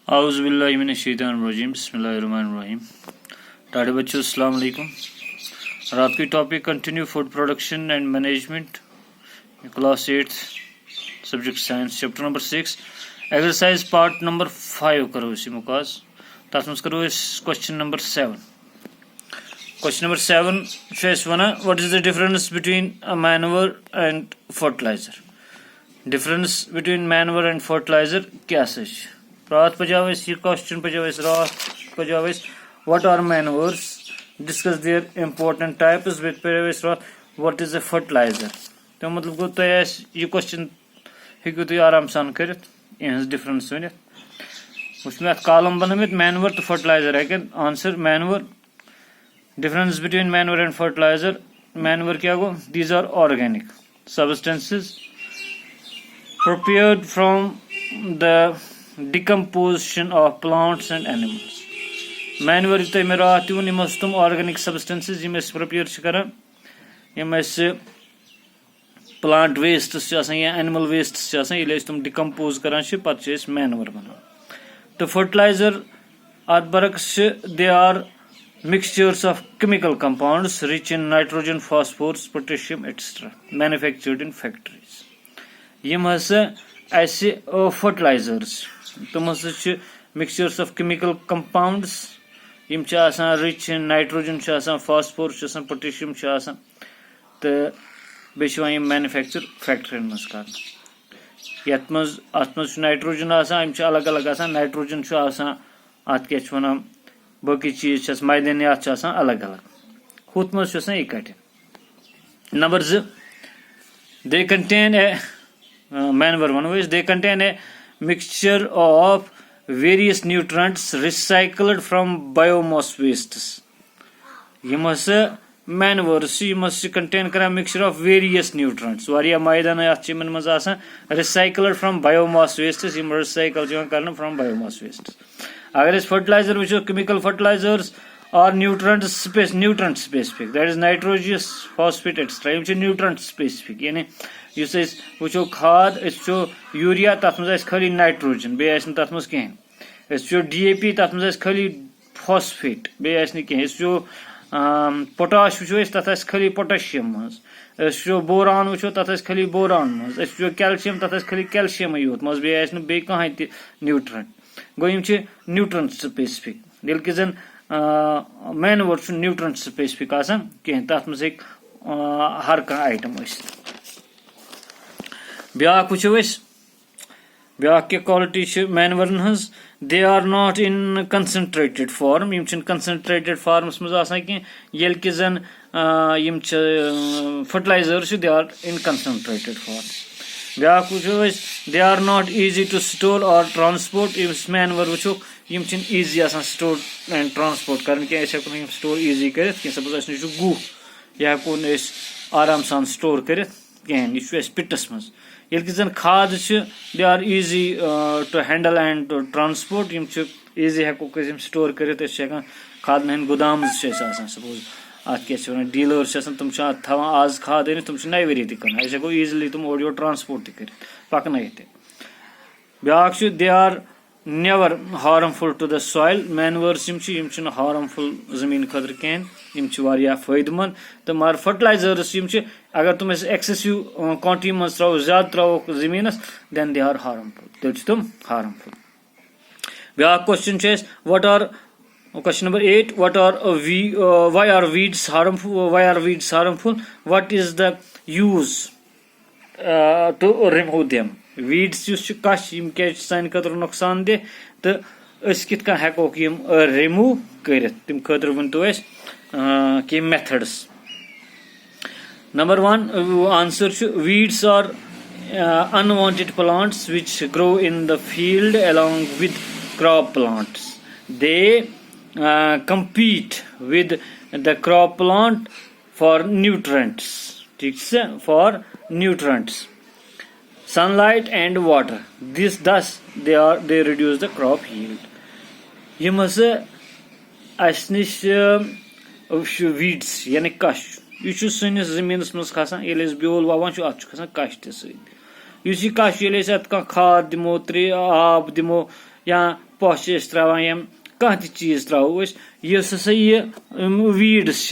आउज़ुबिल्लाहिमिनश्शैतानिर्रजीम बिस्मिल्लाहिर्रहमानिर्रहीम। टाटे बच्चों अस्सलाम वालेकुम। रात की topic continue food production and management, class 8 subject science, chapter number 6 exercise part number 5 करो इसी मुकाज तथ मज करो question number 7। Question number 7 one what is the difference between a manure and fertilizer. Difference between manure and fertilizer क्या रात पजाव यह क्वेश्चन पजाव रात पजाव what are manures, discuss their important types बेत पजाव रात व्हाट इज अ फर्टिलाइजर। तो मतलब गो तुम यह क्वेश्चन हेकू तुम आराम सान कर डिफरेंस वन वो मे कॉलम बनमित मैन्योर तो फर्टिलाइजर हेकन answer manure. Difference between manure and fertilizer, manure क्या गो these are organic substances prepared from the decomposition of plants and animals. Manure तो मे रात वन तुम ऑर्गेनिक सबस्टेंसेस प्रिपेयर करान प्लांट वेस्ट या एनिमल वेस्ट ये तुम डिकम्पोज करान पे मैन्योर बनान। तो फर्टिलाइजर अत बरक्स they are mixtures of chemical compounds rich in nitrogen, phosphorus, potassium, etc. manufactured in factories. यम हसा फर्टिलाइजर्स तुम हसा मिक्सचर्स ऑफ केमिकल कंपाउंड्स यम rich in nitrogen, phosphorus, potassium तो बे मैन्युफैक्चर फैक्ट्री मज कर अत मज नाइट्रोजन अलग अलग नाइट्रोजन अत क्या वन बाकी चीज मैदानियात अलग अलग हुत मज इकट्ठे। Number 2 they contain a manure one is they contain a mixture of various nutrients recycled from biomass wastes. यम हसा manure यम contain करा mixture of various nutrients वारिया मैदान यमन मज recycled from biomass wastes Yama recycle करना from biomass wastes। अगर fertilizer वो chemical fertilizers or nutrient specific, that is nitrogen, phosphate, etc. Yama nutrient specific यानी वो खाद यूरिया तथ मज खाली नाइट्रोजन बे तथ मज कहें DAP तथ मज खाली फॉस्फेट बे कहें पोटाश वो तथ खाली पोटेशियम मज बोरान वो तथ खाली बोरान मज कैल्शियम तथ खाली कैल्शियम योत मज बे कहें त न्यूट्रेंट गो यम न्यूट्रेंट स्पेसिफिक ये कि जन मैन्योर न्यूट्रेंट स्पेसिफिक कहें तथ मज हर कह आइटम ब्या क्या क्वालिटी मैन्योर हज they are not in concentrated form यम कंसनट्रेटेड फॉर्मस मज कह कि जन fertilizer they are in concentrated form. ब्या they are not easy to store or transport manure वो यम ईजी स्टोर एंड ट्रांसपोर्ट कर स्टोर ईजी कर सपोज गुह यह हेको आराम सान स्टोर कर कहें यह पिटस मज ये कि जन खाद they are easy to handle and to transport यम ईजी हेको स्टोर कर खादन हंद गोदाम सपोज अत क्या डीलर तुम थवान आज खाद अन तुम नए वरी तक हेको ईजिली तुम ओर योर ट्रांसपोर्ट तक पकन। ब्या they are never harmful to the soil manures यम हार्मफुल जमीन खतर कहें फायदेमंद तो मगर फर्टिलाइजर्स अगर तुम एक्सेसिव क्वांटिटी मज त्रो ज्यादा त्रो जमीनस देन दे आर हार्मफुल तेल तुम हार्मफुल। ब्या question what are question number 8 what are why are weeds harmful what is the use to remove them. Weeds कश क्या सान खतर नुकसान दे तो कित हेको रिमूव कर तम खतर वन तो कि methods. Number 1 answer weeds are unwanted plants which grow in the field along with crop plants. They compete with the crop plant for nutrients, for nutrients, sunlight and water. Thus they reduce the crop yield. यम weeds यानी कश यह सनिस जमीनस मज खसान ये bell वावान अत खसान कश त इस यह कश ये अत खाद दिमो आब दिमो या पश त्रा या कह चीज त्रो इस हसा यह वीड्स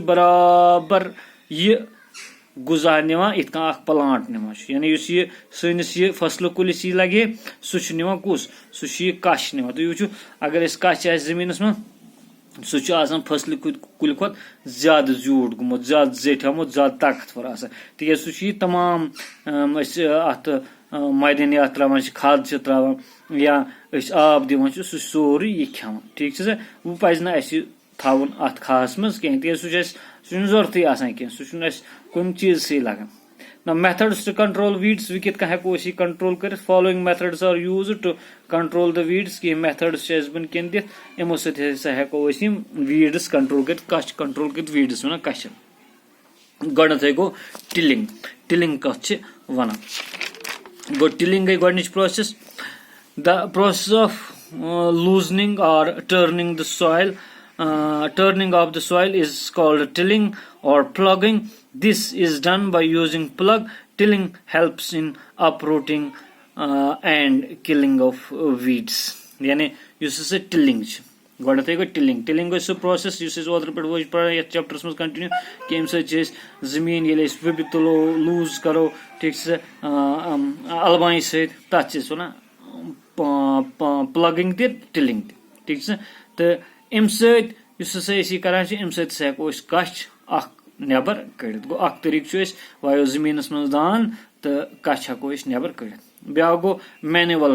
बराबर यह गुजा निवान इत प्लांट निवान यानी यह सनिस यह फसल कुलिस लगे सह निवान कुस सह कश निवान तुम वो अगर कश जमीनस मन सह फसल कुल खुद ज्यादा ज्यूट गुमुत ज्यादा जेठमुत ज्यादा ताकतवर तिक सह तमाम अत मादनियात त्रावान खाद त्रावान या आब दिवान सह सोरे यह खान ठीक है वो पज ना थवन अत खास मज कह सह जरूरत कह सह कुन चीज से लगान Now methods to control weeds we kit हेको कंट्रोल कर following methods are used to control the weeds की methods बन कन दित इमो सत हेको weeds control कर कश control कर weeds वना कश गणत गो टिलिंग कथ वना गो टिलिंग गई गणिच process the process of loosening or turning the soil turning of the soil is called tilling or plugging. This is done by using plug. Tilling helps in uprooting and killing of weeds. यानी use से tilling गो tilling गो सह process ओतर पे वो ये chapters मज continue कि अम जमीन ये विबि तुलो लूज करो ठीक से अलवाई सत वन प्लगिंग टिलिंग ठीक से तो अम सरान अम सको कश नबर कड़ गो तरीक वायो जमीनस मज दान तो कश हेको नबर कड़ ब्या गो मैनुअल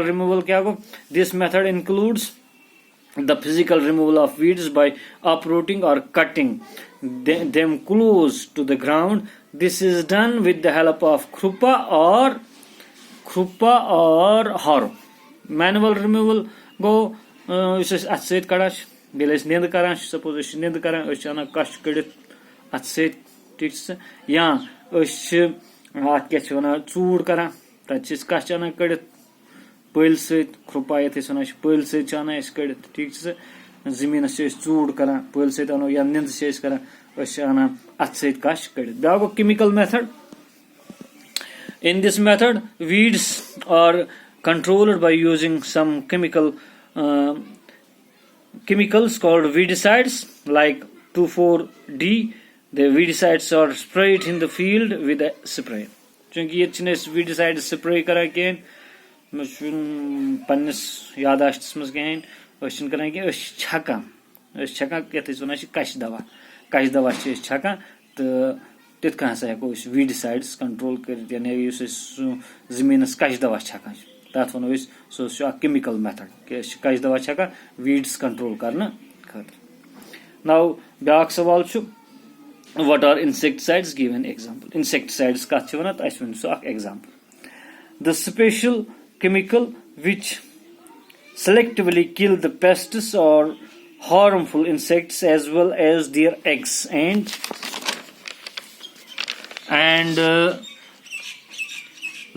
रिमूवल क्या गो this method includes the physical removal of weeds by uprooting or cutting them close to the ground. This is done with the help of krupa or harrow. Manual removal go अत सड़ान निंद कर suppose निंद कर कश कड़ित अत ठीक या अत क्या चूड़ कर तक कश अना कड़ित पल सृपा ये वन पल सना कड़ित ठीक जमीनस चूड़ कर पल सनो या निंद कर अत कश कड़ित ब्या गो chemical method in this method weeds are controlled by using some chemicals called weedicides like 2,4-D. The weedicides are sprayed in the field with a spray. चूंकि ये weedicide spray करा कहें पन्नस यादाश्त मज कहें करा कह छकान ये वन कश दवा छकान तो तिथ हसा हेको weedicides कंट्रोल कर जमीनस कश दवा छकान तथ वो सह केमिकल मेथड कश दवा छकान वीड्स कंट्रोल करने खतर नाउ ब्या सवाल what are insecticides give an example insecticides कत वन वन सह example the special chemical which selectively kill the pests or harmful insects as well as their eggs and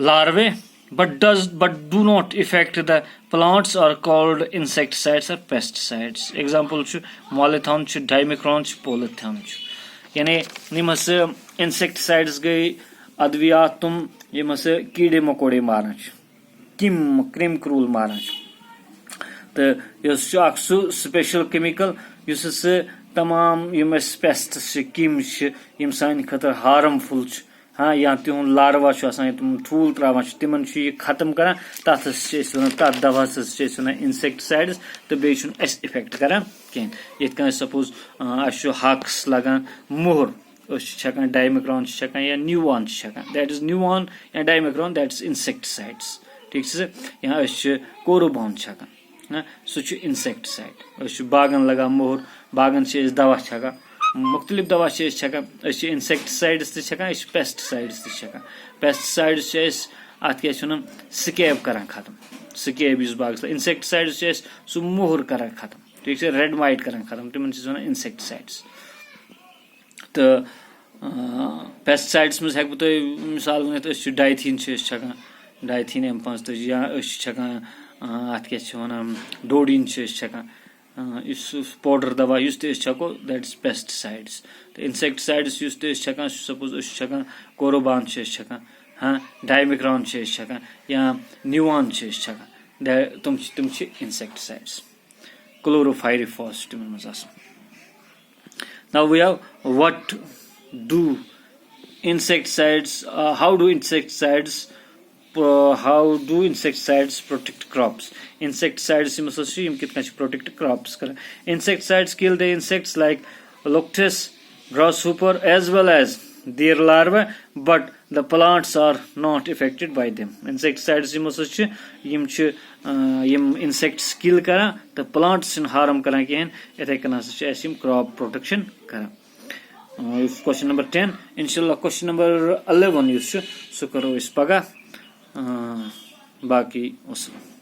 larvae but do not affect the plants are called insecticides or pesticides. Example molython dimicron polython यानी निमस insecticides गई अद्वियात तुम यमस कीड़े मकोड़े मारन cream cruel मारन तो सह special chemical तमाम यम pests किम यम सान खतर हार्मफुल हाँ या तिहुन लार्वा तुम ठूल त्रावान तिमन खत्म कर तथ दवा वन इंसेक्टिसाइड्स तो बे इफेक्ट कर कह सपोज हक्स लगान मोहर छकान डाइमिक्रॉन छकान या न्यूऑन छकान दैट इज न्यूऑन या डाइमिक्रॉन दैट इज इंसेक्टिसाइड्स ठीक है या कोरोबॉन छकान सह इंसेक्टिसाइड बागन लगान मोहर बागन दवा छकान मुख्तलिफ दवा छकान इंसेक्टिसाइड्स छकान पेस्टिसाइड्स छकान पेस्टिसाइड्स अत क्या स्कैब कर खत्म स्कैब इस बागस इंसेक्टिसाइड्स सह मोहर कर खत्म ठीक है रेड माइट कर खत्म तिमन वन इंसेक्टिसाइड्स तो पेस्टिसाइड्स मज हेक बह मिसाल वन डाइथीन छकान डाइथीन M5 या छकान अत क्या डोडीन छकान पाउडर दवा छको दैट इज पेस्टिसाइड्स तो इंसेक्टिसाइड्स छकान सपोज छकान कोरोबान छकान हाँ डाइमिक्रॉन छकान या न्यूआन छकान तुम इंसेक्टिसाइड्स क्लोरोफाइरिफॉस तम मज now we have what do insecticides how do insecticides protect crops insecticides protect crops insecticides kill the insects like locusts grasshopper as well as their larvae but the plants are not affected by them insecticides insects kill kara the plants harm kara kehen ethe kana crop protection kara question number 10 inshallah question number 11 yus su karo is paga baki wassalam